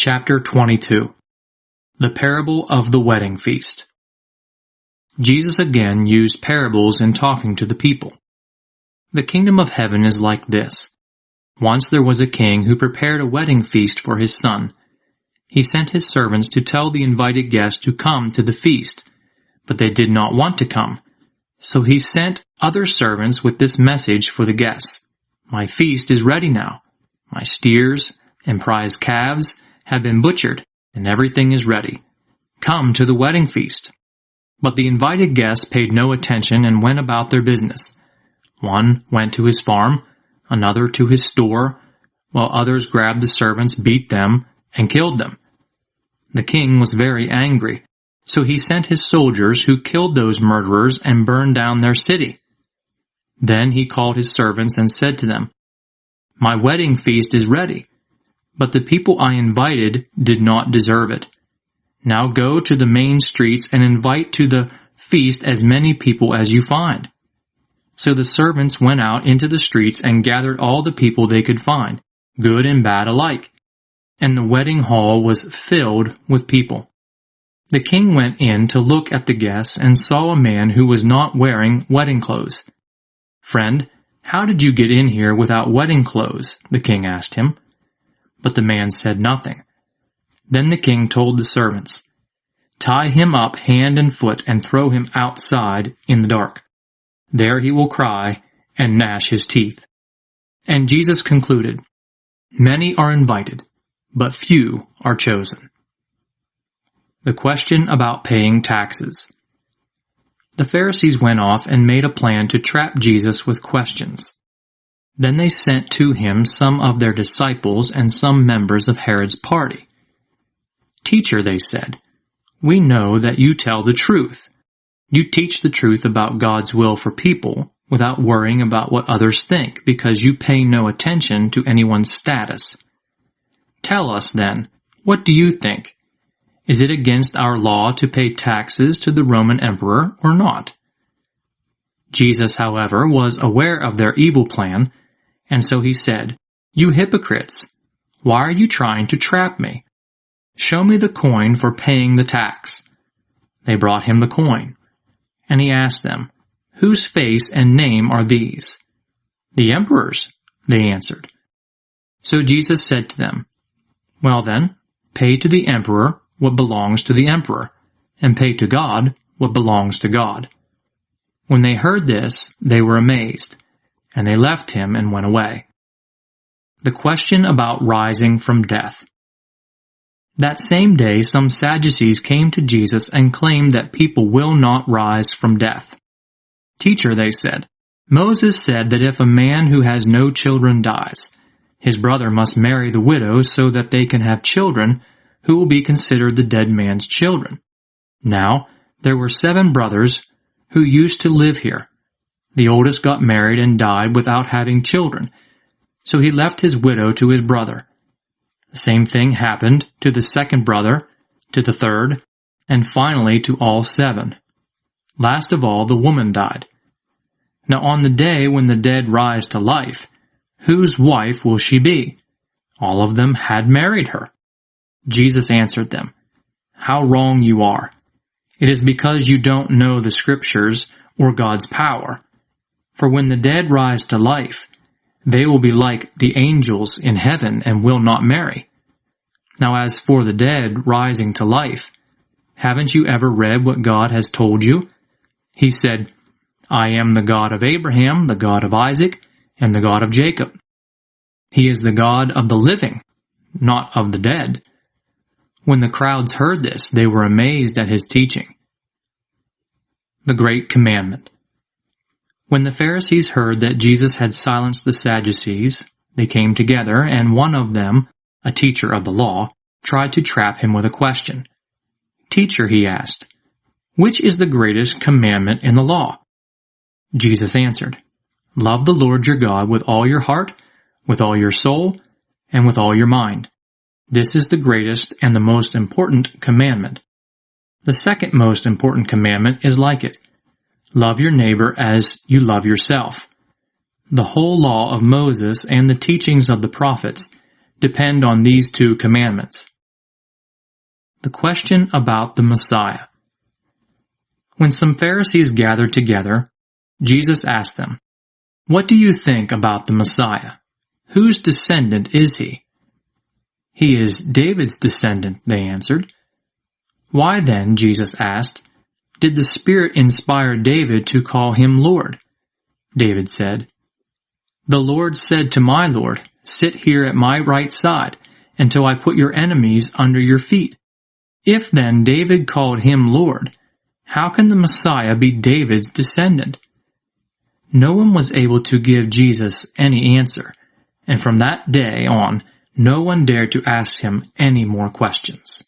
Chapter 22. The Parable of the Wedding Feast. Jesus again used parables in talking to the people. The kingdom of heaven is like this. Once there was a king who prepared a wedding feast for his son. He sent his servants to tell the invited guests to come to the feast, but they did not want to come. So he sent other servants with this message for the guests. My feast is ready now. My steers and prize calves have been butchered, and everything is ready. Come to the wedding feast. But the invited guests paid no attention and went about their business. One went to his farm, another to his store, while others grabbed the servants, beat them, and killed them. The king was very angry, so he sent his soldiers who killed those murderers and burned down their city. Then he called his servants and said to them, My wedding feast is ready, but the people I invited did not deserve it. Now go to the main streets and invite to the feast as many people as you find. So the servants went out into the streets and gathered all the people they could find, good and bad alike. And the wedding hall was filled with people. The king went in to look at the guests and saw a man who was not wearing wedding clothes. Friend, how did you get in here without wedding clothes? The king asked him. But the man said nothing. Then the king told the servants, Tie him up hand and foot and throw him outside in the dark. There he will cry and gnash his teeth. And Jesus concluded, Many are invited, but few are chosen. The question about paying taxes. The Pharisees went off and made a plan to trap Jesus with questions. Then they sent to him some of their disciples and some members of Herod's party. Teacher, they said, we know that you tell the truth. You teach the truth about God's will for people without worrying about what others think because you pay no attention to anyone's status. Tell us then, what do you think? Is it against our law to pay taxes to the Roman emperor or not? Jesus, however, was aware of their evil plan, and so he said, You hypocrites! Why are you trying to trap me? Show me the coin for paying the tax. They brought him the coin, and he asked them, Whose face and name are these? The emperor's, they answered. So Jesus said to them, Well then, pay to the emperor what belongs to the emperor, and pay to God what belongs to God. When they heard this, they were amazed, and they left him and went away. The question about rising from death. That same day, some Sadducees came to Jesus and claimed that people will not rise from death. Teacher, they said, Moses said that if a man who has no children dies, his brother must marry the widow so that they can have children who will be considered the dead man's children. Now, there were 7 brothers who used to live here. The oldest got married and died without having children, so he left his widow to his brother. The same thing happened to the second brother, to the third, and finally to all 7. Last of all, the woman died. Now on the day when the dead rise to life, whose wife will she be? All of them had married her. Jesus answered them, How wrong you are! It is because you don't know the Scriptures or God's power. For when the dead rise to life, they will be like the angels in heaven and will not marry. Now as for the dead rising to life, haven't you ever read what God has told you? He said, I am the God of Abraham, the God of Isaac, and the God of Jacob. He is the God of the living, not of the dead. When the crowds heard this, they were amazed at his teaching. The Great Commandment. When the Pharisees heard that Jesus had silenced the Sadducees, they came together, and one of them, a teacher of the law, tried to trap him with a question. Teacher, he asked, which is the greatest commandment in the law? Jesus answered, Love the Lord your God with all your heart, with all your soul, and with all your mind. This is the greatest and the most important commandment. The second most important commandment is like it. Love your neighbor as you love yourself. The whole law of Moses and the teachings of the prophets depend on these 2 commandments. The question about the Messiah. When some Pharisees gathered together, Jesus asked them, "What do you think about the Messiah? Whose descendant is he?" "He is David's descendant," they answered. "Why then," Jesus asked, "did the Spirit inspire David to call him Lord?" David said, "The Lord said to my Lord, 'Sit here at my right side, until I put your enemies under your feet.' If then David called him Lord, how can the Messiah be David's descendant?" No one was able to give Jesus any answer, and from that day on, no one dared to ask him any more questions.